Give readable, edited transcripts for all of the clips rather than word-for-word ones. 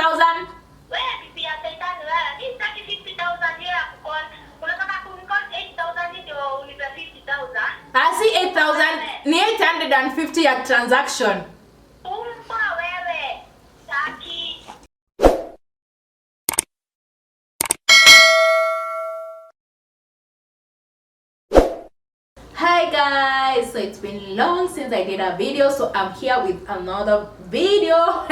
50,000. Wewe bibi ya Satan wewe. Mimi sitaki 50,000 ya kukol. Unataka kunikol 8,000 ndio unipe 50,000. Si 8,000, ni 850 ya transaction. Umpa wewe. Saki. Hi guys, so it's been long since I did a video, so I'm here with another video.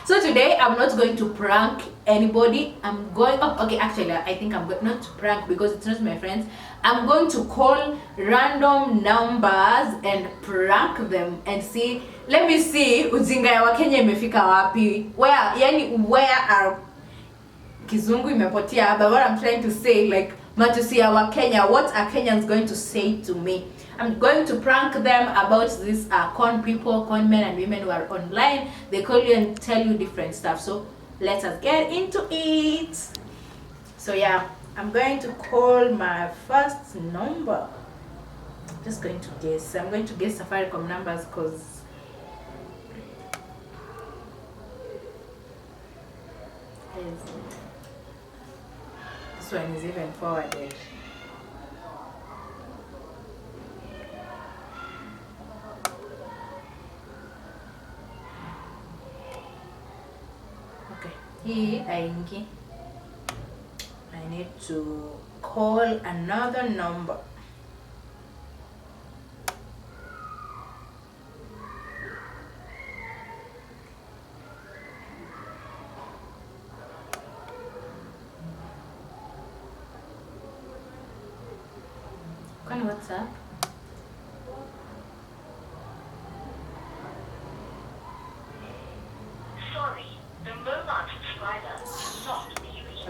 So today I'm not going to prank anybody. I'm going actually I think I'm going not to prank because it's not my friends. I'm going to call random numbers and prank them and see, let me see ujinga ya Wakenya imefika wapi. Where are kizungu imepotea, but what I'm trying to say, like, matusi ya Wakenya, what are Kenyans going to say to me? I'm going to prank them about this con people, con men and women who are online. They call you and tell you different stuff. So let us get into it. So yeah, I'm going to call my first number. Just going to guess. I'm going to guess Safaricom numbers because this one is even forwarded. Okay, I need to call another number. What's up? Sorry, the mobile subscriber is not being reached.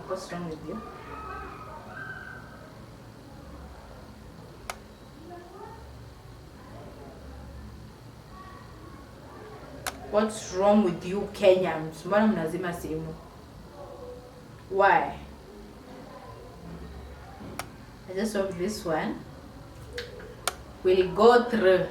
What's wrong with you? What's wrong with you Kenyans? Mbona mnazima simu? Why? I just hope this one will go through.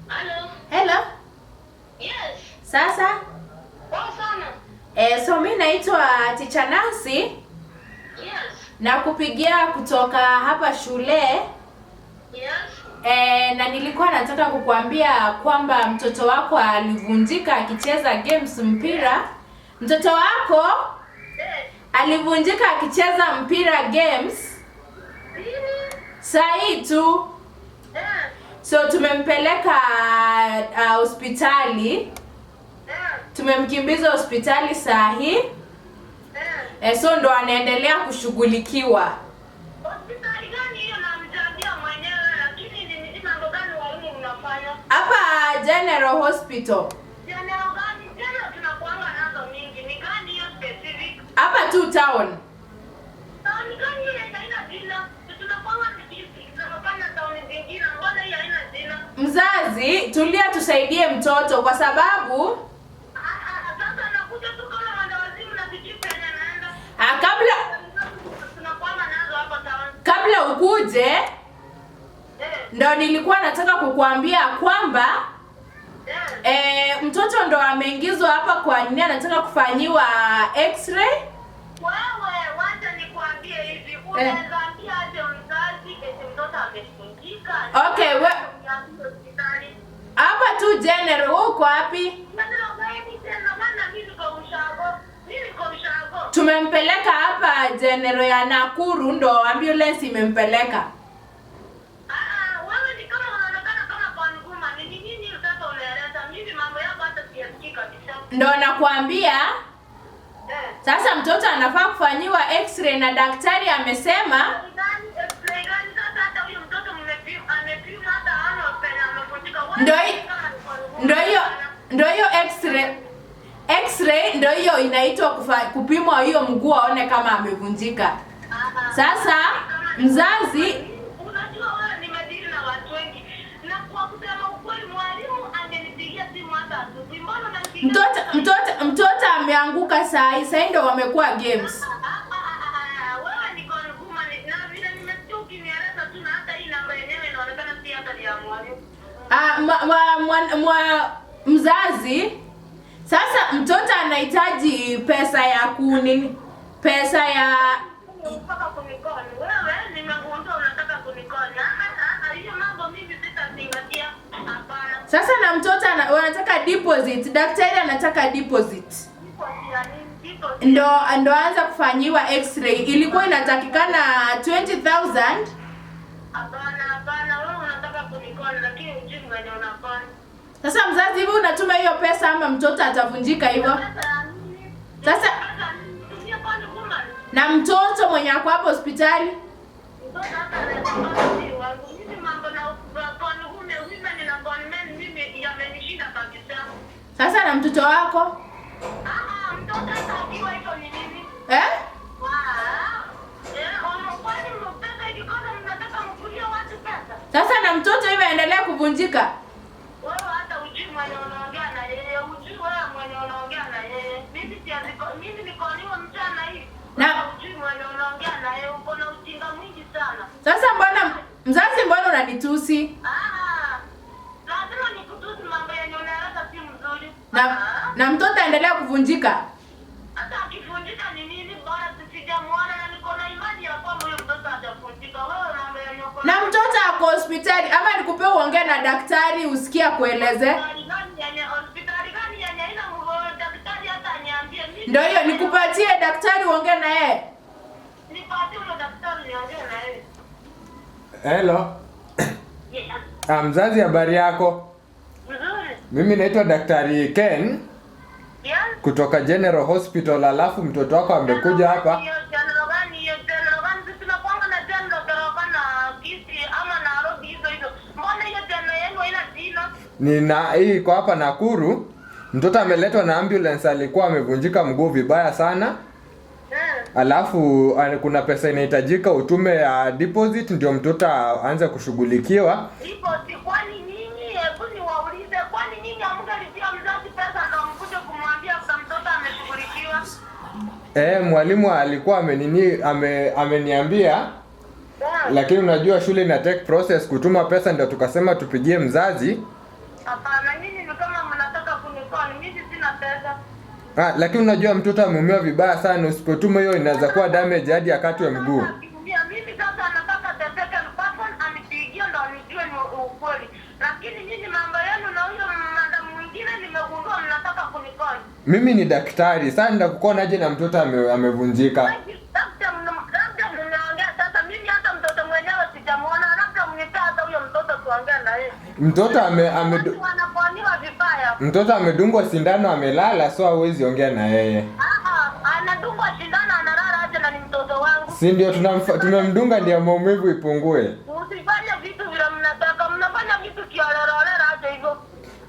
Hello? Hello? Yes. Sasa? Poa sana. So mimi naitwa Teacher Nancy. Yes. Na kupigia kutoka hapa shule. Yes. Na nilikuwa nataka kukuambia kwamba mtoto wako alivunjika akicheza games mpira. Mtoto wako alivunjika akicheza mpira games. Saa hii tu. So tumempeleka hospitali. Tumemkimbiza hospitali saa hii. So ndo anaendelea kushughulikiwa. Hospitali gani hiyo namjambia mwenyewe, lakini ni mambo gani walimu mnafanya? Hapa General Hospital. General gani? General tunakuanga nazo mingi. Ni gani hiyo specific? Hapa tu town. Town gani hiyo haina jina? Tunakuanga district, tunafanya town zingine. Mbona hiyo haina jina? Mzazi, tulia tusaidie mtoto kwa sababu Sasa anakuja tu kama mandawazimu na sijui penye anaenda. Tunakuanga nazo hapa town. Kabla ukuje ndo nilikuwa nataka kukuambia kwamba mtoto ndo ameingizwa hapa kwa nini anataka kufanyiwa x-ray. Wewe wacha nikwambie hivi, unaweza ambia aje mzazi eti mtoto amevunjika? Okay, hapa tu General, uko wapi? Tumempeleka hapa General ya Nakuru, ndo ambulance imempeleka. Wewe ni kama unaonekana kama kwa nguma. Ni nini sasa unaeleza? Mimi mambo yako hata siyasikii kabisa. Ndo nakwambia. Sasa mtoto anafaa kufanyiwa x-ray na daktari amesema. Ndio hiyo x-ray ndio hiyo inaitwa kupimwa hiyo mguu aone kama amevunjika. Sasa mzazi, unajua wewe nimedili na watu wengi na kwa kusema ukweli mwalimu angenipigia simu hata asubuhi. Mbona unanipigia? Mtoto ameanguka saa hii ndio wamekuwa games. Wewe ni kwa nguma na vile nimesikia ukinieleza tu na hata hii namba mzazi. Sasa mtoto anahitaji pesa ya kunini? Pesa ya unataka kunikoni. Wewe nimegundua unataka kunikoni. Hiyo mambo mimi sitazingatia. Hapana. Sasa na mtoto wanataka deposit. Daktari anataka deposit. Ndo anza kufanyiwa x-ray. Ilikuwa inatakikana 20,000. Hapana, wewe unataka kunikoni lakini ujui mwenye unakoni. Sasa mzazi, hivi unatuma hiyo pesa ama mtoto atavunjika hivyo? Sasa na mtoto mwenye ako hapo hospitali? Sasa na mtoto wako? Sasa na mtoto hivi aendelea kuvunjika? Wewe hata ujui mwenye unaongea na yeye, ujui wewe mwenye unaongea na yeye. Mimi niko niwa mchana hivi. Na ujui mwenye unaongea na yeye, uko na ujinga mwingi sana. Sasa mbona mzazi, mbona unanitusi? Lazima nikutusi, mambo yenye unaeleza si mzuri. Na mtoto aendelea kuvunjika? Hata akivunjika ni nini? Bora sijamuona na niko na imani ya kwamba huyo mtoto atavunjika. Wewe mambo yenye uko na mtoto ako hospitali, ama nikupe uongee na daktari usikia kueleze? Ndio hiyo, nikupatie daktari uongee na yeye. Nipatie huyo daktari niongee na yeye. Hello. Yeah. Mzazi, habari yako? Mzuri. Mimi naitwa Daktari Ken. Yeah. Kutoka General Hospital, alafu mtoto wako amekuja hapa. Nina hii kwa hapa Nakuru. Mtoto ameletwa na ambulance, alikuwa amevunjika mguu vibaya sana. Alafu kuna pesa inahitajika utume ya deposit ndio mtoto aanze kushughulikiwa. Deposit kwani nini? Hebu niwaulize, kwani nini hamngalipia mzazi pesa ndio mkuje kumwambia kwa mtoto ameshughulikiwa? Mwalimu alikuwa ameniambia. Lakini unajua shule ina take process kutuma pesa, ndio tukasema tupigie mzazi. Hapana, nyinyi ni kama mnataka kunikoni, mimi sina pesa. Lakini unajua mtoto ameumia vibaya sana, usipotuma hiyo inaweza kuwa damage hadi akatwe mguu. Mimi sasa nataka the second person anipigie ndo nijue ni ukweli. Lakini nyinyi mambo yenu na huyo madam mwingine nimegundua mnataka kunikoni. Mimi ni daktari, sasa nitakuona aje na mtoto amevunjika. Mtoto amedungwa sindano amelala, so hawezi ongea na yeye. Anadungwa sindano analala aje na ni mtoto wangu? Si ndio tumemdunga ndio maumivu ipungue. Usifanye vitu vile mnataka, mnafanya vitu kiolelolera aje hivyo.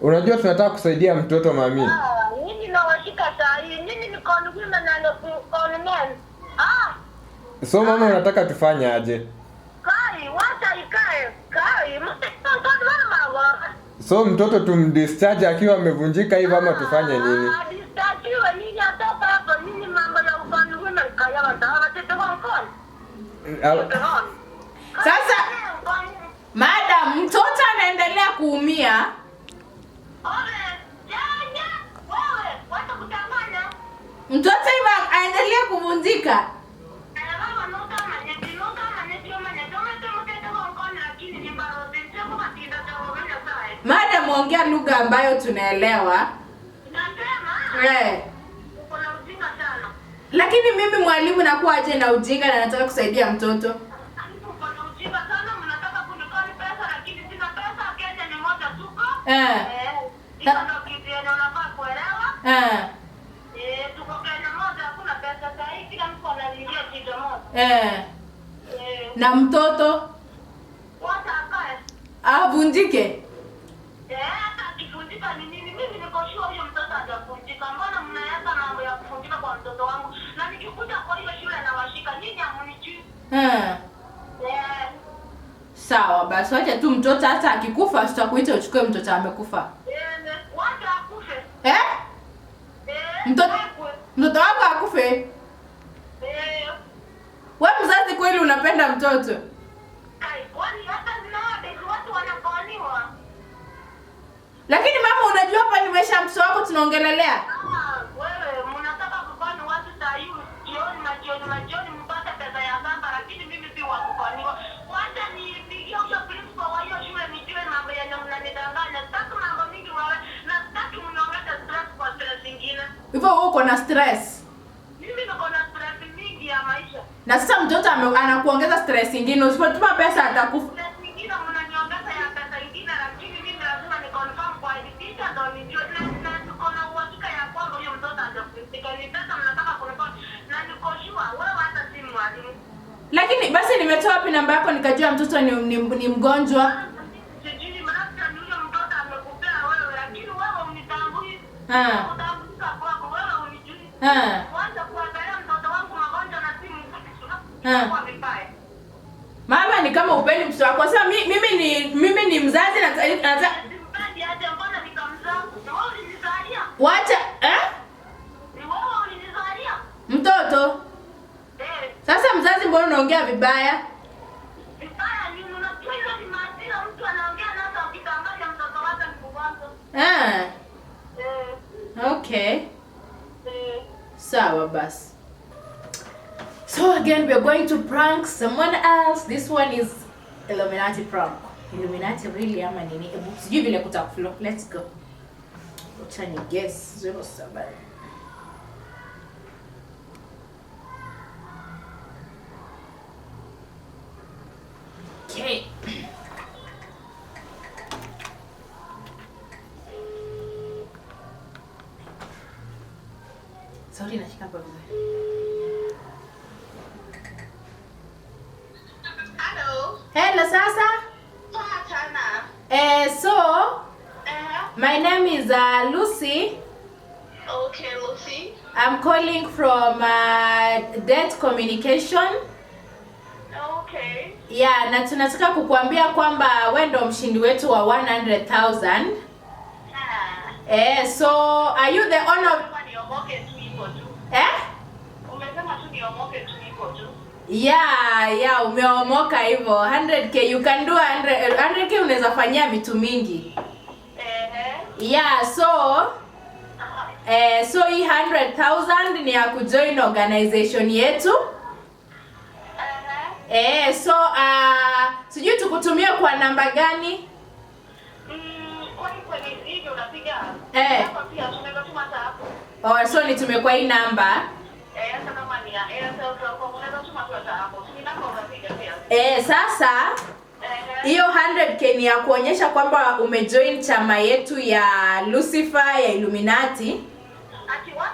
Unajua tunataka kusaidia mtoto mami. Nyinyi nawashika saa hii, nyinyi ni women na men. So mama, unataka tufanye aje? Kai, wacha ikae. Kai, mtoto wana mawa. So mtoto tumdischarge akiwa amevunjika hivyo ama tufanye nini? Discharge nini atoka hapo? Nini mambo ya ufanye wewe kaya watawa tete kwa mkono? Sasa madam, mtoto anaendelea kuumia. Mtoto hivi aendelea kuvunjika. Madam, ongea lugha ambayo tunaelewa. Lakini mimi mwalimu nakuwa aje na ujinga na nataka kusaidia mtoto. Na mtoto avunjike. Sawa basi, wacha tu mtoto hata akikufa tutakuita uchukue mtoto amekufa. Wacha akufe. Mtoto wako akufe? Wewe mzazi kweli unapenda mtoto? tunaongelelea. Wewe mnataka kufanya watu sahihi jioni mpate pesa ya baba, lakini mimi si wa kufanywa. Kwanza nipigie huyo principal wa hiyo shule nijue mambo yenye mnanidanganya. Sitaki mambo mingi wewe, na sitaki mniongeze stress kwa stress nyingine. Hivyo wewe uko na stress? Mimi niko na stress mingi ya maisha. Na sasa mtoto anakuongeza stress nyingine, usipotuma pesa atakufa. Stress nyingine mnaniongeza ya pesa nyingine, lakini mimi lazima ni confirm kwa editor ndio nijue na tuko na uhakika ya kwamba huyo mtoto atakufikia. Ni pesa mnataka kunipa na niko sure wewe hata si mwalimu. Lakini basi nimetoa wapi namba yako nikajua mtoto ni mgonjwa? Sijui maana ni huyo mtoto amekupea wewe, lakini wewe unitambui. Utambuka kwako wewe unijui. Kwanza kuangalia mtoto wangu magonjwa na simu kwa vibaya. Mama ni kama upendi mtoto wako. Sasa mimi ni mzazi na Simpendi aje mbona nikamzaa? Ni wewe ulinizalia. Wacha Ni wewe ulinizalia. mtoto. Sasa mzazi mbona unaongea vibaya? Vibaya ni unajua hizo ni maadili mtu anaongea nazo ukitangaza mtoto wake mkubwa. Okay. Sawa basi. So again we are going to prank someone else. This one is Illuminati prank. Illuminati really ama nini? Sijui vile kutakuflow. Let's go. Acha ni guess 07. Okay. Sorry nashika kwa vizuri. Hello sasa. So my name is Lucy. Okay, Lucy. I'm calling from Debt Communication. Okay. Yeah, na tunataka kukuambia kwamba wewe ndo mshindi wetu wa 100,000. So are you the owner of... Umesema tu niomoke tu hivyo tu. Yeah, umeomoka hivyo. 100k you can do 100k unaweza fanyia vitu mingi. Yeah, so hii 100,000 ni ya kujoin organization yetu. So sijui tukutumie kwa namba gani? Kwani kwenye video unapiga? Hapa pia tunaweza tuma hapo. So nitume kwa hii namba. Hata kama ni ya Airtel kwa unaweza tuma tu hapo. Ni namba unapiga pia. Sasa hiyo 100k ni ya kuonyesha kwamba umejoin chama yetu ya Lucifer ya Illuminati. Ati what?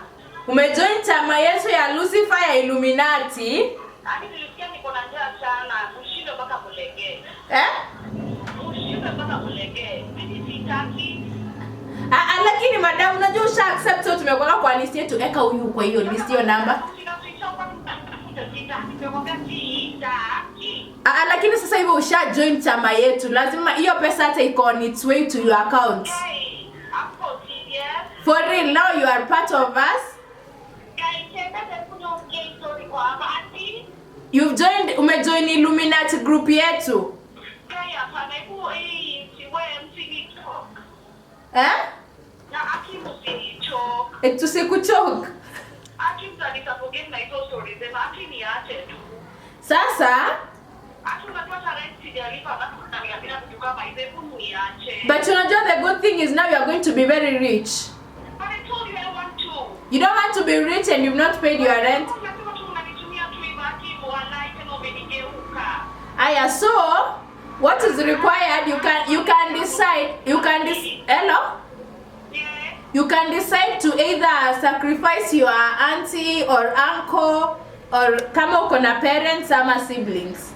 Umejoin chama yetu ya Lucifer ya Illuminati. Hadi nilisikia niko na njaa sana. Ushinde mpaka kulegee. Ushinde mpaka kulegee. Mimi sitaki. Lakini madam unajua usha accept so tumekuweka kwa list yetu. Eka huyu kwa hiyo list hiyo namba. Lakini sasa hivi usha join chama yetu. Lazima hiyo pesa hata iko on its way to your account. For real, now you are part of us. Umejoin Illuminati group yetu. Tusikuchoke. Sasa but you know the good thing is now you are going to be very rich. But I told you I want to. You don't want to be rich and you've not paid your rent. So what is required, you can decide, hello? Yeah. You can decide to either sacrifice your auntie or uncle or kama uko na parents ama siblings.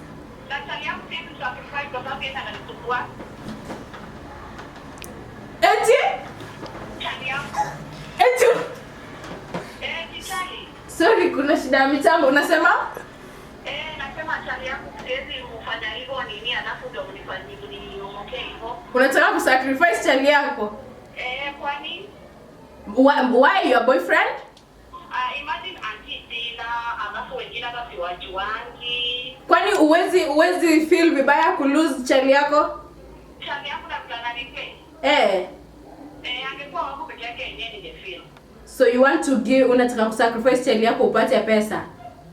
Sorry, kuna shida ya mitambo. Unasema? Nasema chali yangu siwezi kufanya hivyo nini alafu ndio unifanyie niomoke hivyo. Unataka kusacrifice chali yako? Kwani? Why your boyfriend? Imagine auntie Dina, alafu wengine hata siwajuangi. Kwani uwezi feel vibaya ku lose chali yako? Chali yangu na plana nipe. Angekuwa wako peke yake yenyewe ningefeel. So you want to give, unataka kusacrifice child yako upate pesa?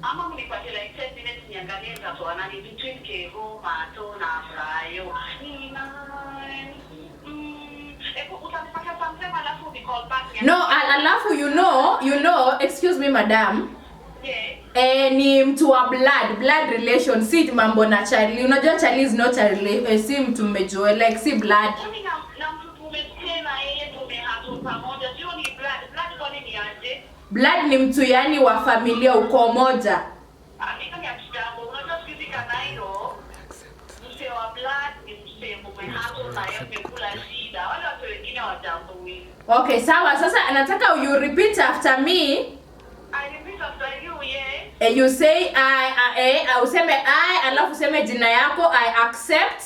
Ama mnipatie like 10 minutes niangalie mtoto nani between Kego, Mato na Frayo. Utanipatia something alafu ni call back. No, alafu you know, excuse me madam. Yeah. Ni mtu wa blood relation, si mambo na Charlie. Unajua Charlie is not a si mtu mmejua, like si blood. Blood ni mtu yani wa familia uko moja. Okay, sawa. Sasa anataka you repeat after me. I repeat after you, yeah. You say I useme I alafu useme jina yako I accept.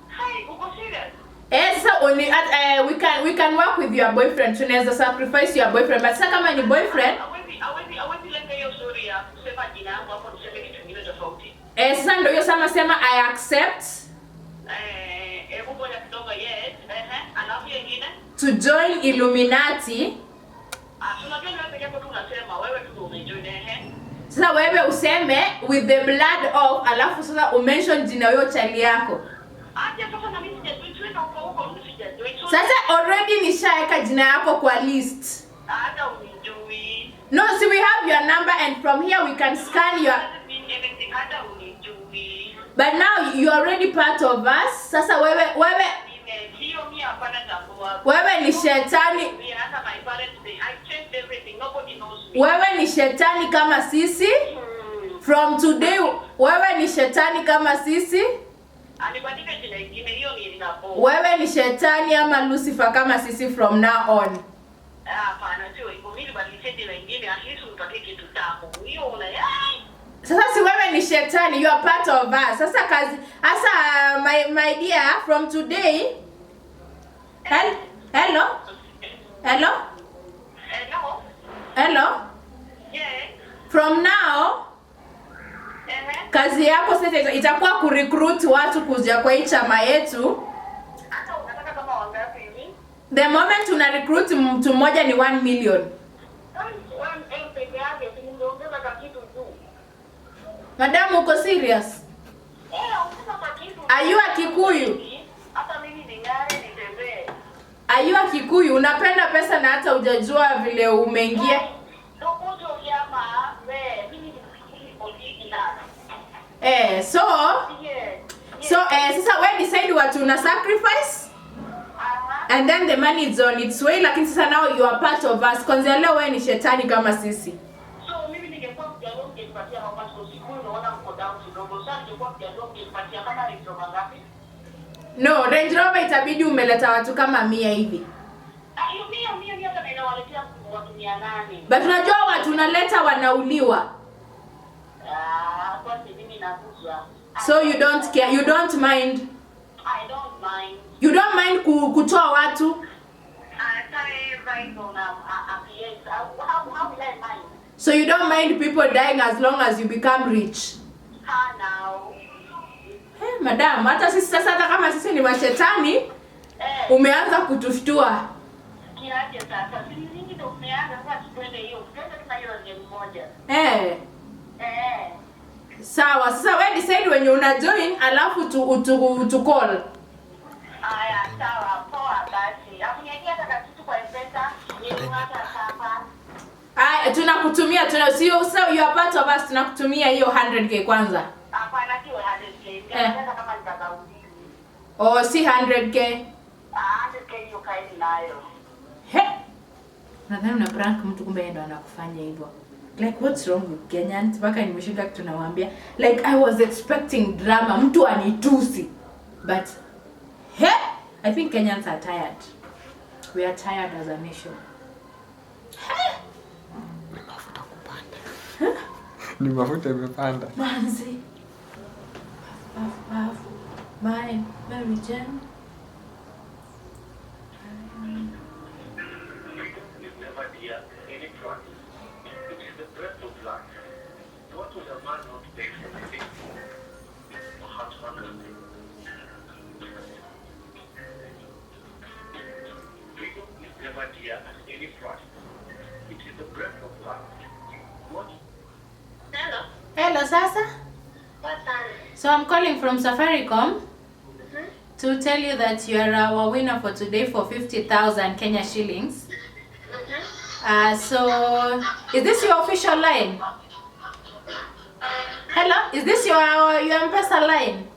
Hi, uko serious? Sasa only we can work with your boyfriend. Tunaweza sacrifice your boyfriend. But sasa kama ni boyfriend, hawezi leta hiyo story ya kusema jina yangu hapo niseme kitu kingine tofauti. Sasa ndio hiyo sema I accept. Hebu ngoja kidogo, yes. Alafu nyingine? To join Illuminati. Tunajua wewe pekee yako tu unasema, wewe tu umejoin Sasa wewe useme with the blood of, alafu sasa umention jina hiyo chali yako. Sasa na mimi sijajoin huko sijajoin. Sasa already nishaeka jina yako kwa list. Hata unijui. No, see we have your number and from here we can scan your hata unijui. But now you are already part of us. Sasa wewe hiyo mimi hapana tambua. Wewe ni shetani. Hata my parents I changed everything. Nobody knows me. Wewe ni shetani kama sisi. From today wewe ni shetani kama sisi. Alibadilika jina lingine, hiyo ni linapo. Wewe ni shetani ama Lucifer kama sisi from now on. Hapana, sio hivyo. Mimi badilika jina lingine, at least utapata kitu tamu. Hiyo una Sasa si wewe ni shetani, you are part of us. Sasa kazi, my dear, from today. Hello? Hello? Yeah. From now, kazi yako sasa itakuwa kurecruit watu kuja kwa hii chama yetu. Hata unataka kama wangapi hivi? The moment una recruit mtu mmoja ni 1 million. Madam, uko serious? Are you a Kikuyu? Hata mimi ningare nitembee. Are you a Kikuyu? Unapenda pesa na hata hujajua vile umeingia. Sasa wewe decide what una sacrifice. And then the money is on its way, lakini sasa now you are part of us. Kwanza leo wewe ni shetani kama sisi. So mimi ningekuwa mjalo ningepatia hapa siku unaona mko down kidogo. Sasa ningekuwa mjalo ningepatia kama Range Rover ngapi? No, Range Rover itabidi umeleta watu kama 100 hivi. Hiyo 100 hata nainawaletea watu 800. But unajua watu unaleta wanauliwa. Kwa mimi nakuja. So you don't care, you don't mind. I don't mind. You don't mind kutoa watu? How will I mind? So you don't mind people dying as long as you become rich? Now. Hey, madam, hata sisi sasa hata kama sisi ni mashetani, umeanza kutushtua. Kiaje sasa? Sisi nyingi ndio umeanza sasa twende hiyo. Twende kama hiyo ndio moja. Sawa, sasa wewe decide when you una join alafu tu call. Aya, sawa, poa basi. Hakuniambia hata kitu kwa M-Pesa, ni hata hapa. Tunakutumia so you are part of us, tunakutumia hiyo 100k kwanza. Hapana, sio 100k. Hata kama nitakaudi. Si 100k. 100k hiyo kaidi nayo. Nadhani una prank mtu kumbe ndo anakufanya hivyo. Like what's wrong with Kenyans? Mpaka nimeshinda kitu nawaambia. Like I was expecting drama, mtu anitusi. But I think Kenyans are tired. We are tired as a nation. Ni mafuta imepanda. Manzi. My Mary Jane. idea at any price. It is the breath of life. What? Hello. Hello, Sasa. What's on? So I'm calling from Safaricom to tell you that you are our winner for today for 50,000 Kenya shillings. So is this your official line? Hello, is this your M-Pesa line?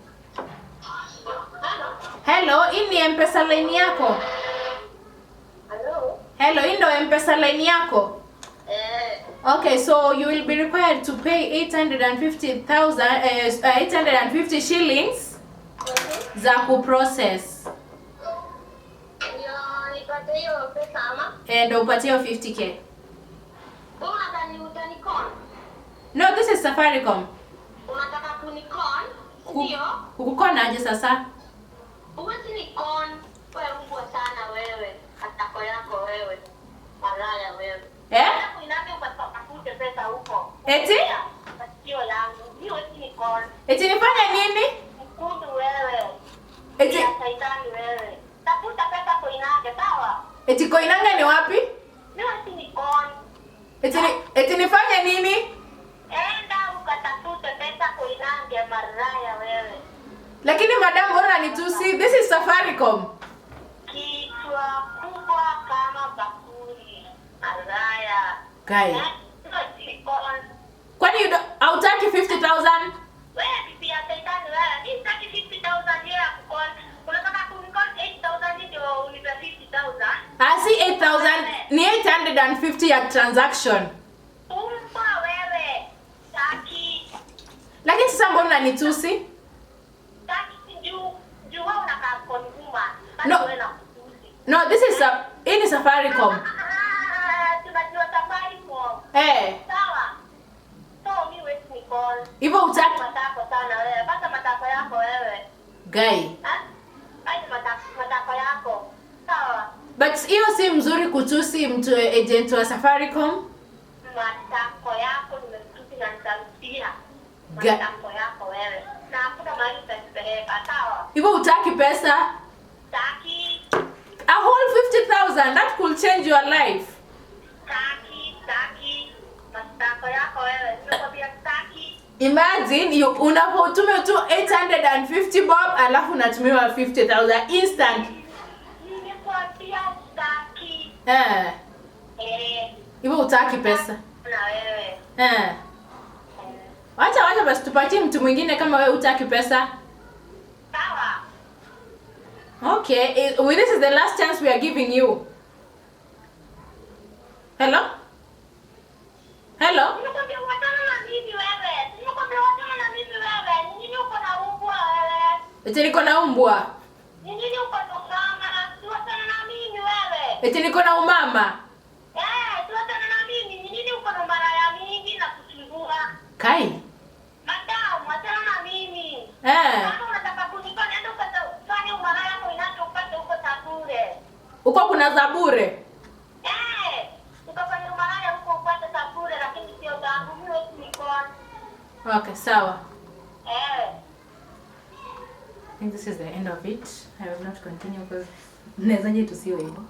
Hello, hii ni M-Pesa line yako? Hello. Hello, hii ndo M-Pesa line yako? Okay, so you will be required to pay 850 shillings za kuprocess. Nipate hiyo pesa ama? Ndo upatie 50k. Unataka utanikon? No, this is Safaricom. Unataka kunikon? Ndio. Ukukona aje sasa? Uwezi nikon. Wewe mbwa sana wewe. Atako yako wewe. Malaya wewe. Kuiname upatafute pesa huko. Eti? Sio yangu. Hiyo eti nikon. Eti nifanye nini? Mkundu wewe. Eti Ya saitani wewe. Tafuta pesa Koinange, sawa? eti Koinange ni wapi? Mimi eti nikon. Eti nifanye nini? Enda ukatafute pesa Koinange, maraya wewe. Lakini madam, mbona nitusi? This is Safaricom. Kichwa kubwa kama bakuli. Maraya. Guy. Kwani hautaki 50,000? Wewe bibi ya saitani wewe. Mimi sitaki 50,000 ya kukon. Unataka kunikon 8,000 ndio unipe 50,000? Si 8,000, ni 850 ya transaction. Umpa wewe. Saki. Lakini sasa mbona unanitusi? Saki juu wewe unakaa konuma. No. Wewe na kutusi. No, this is hii ni Safaricom. Tunajua Safaricom. Sawa. So mimi wewe ni call. Hivyo utaki Matako sana wewe. Pata matako yako wewe. guy. Haina matako yako. Sawa. But hiyo si mzuri kutusi mtu agent wa Safaricom. Matako yako nimetusi na nitamtia. Ga- Matako yako wewe. Na hakuna mahali utanipeleka. Sawa. Hivyo utaki pesa? Taki. A whole 50,000, that could change your life. Taki. Matako yako wewe. Nimekwambia taki. Imagine unapotumia tu 850 bob alafu unatumiwa 50,000 instant. Nimekwambia taki. Hivyo utaki pesa. Na wewe. Wacha basi tupatie mtu mwingine kama wewe utaki pesa. Sawa. Okay, this is the last chance we are giving you. Hello? Hello? Nimekwambia watana na mimi wewe. Nimekwambia watana na mimi wewe. Nini uko na umbwa wewe? Eti niko na umbwa. Nini uko na mama? Watana na mimi wewe. Eti niko na umama. Watana na mimi. Nini uko na maraya mingi na kusumbua? Kai. Madam, watana na mimi. Kama unataka kunikona ndio ukafanya umaraya Koinange upate huko Tabure. Uko kuna Zabure. Ukafanya umaraya huko upate Tabure, lakini sio zangu. Mimi wewe nikona. Okay, sawa. I think this is the end of it. I will not continue because nezaje tusiwe hivyo.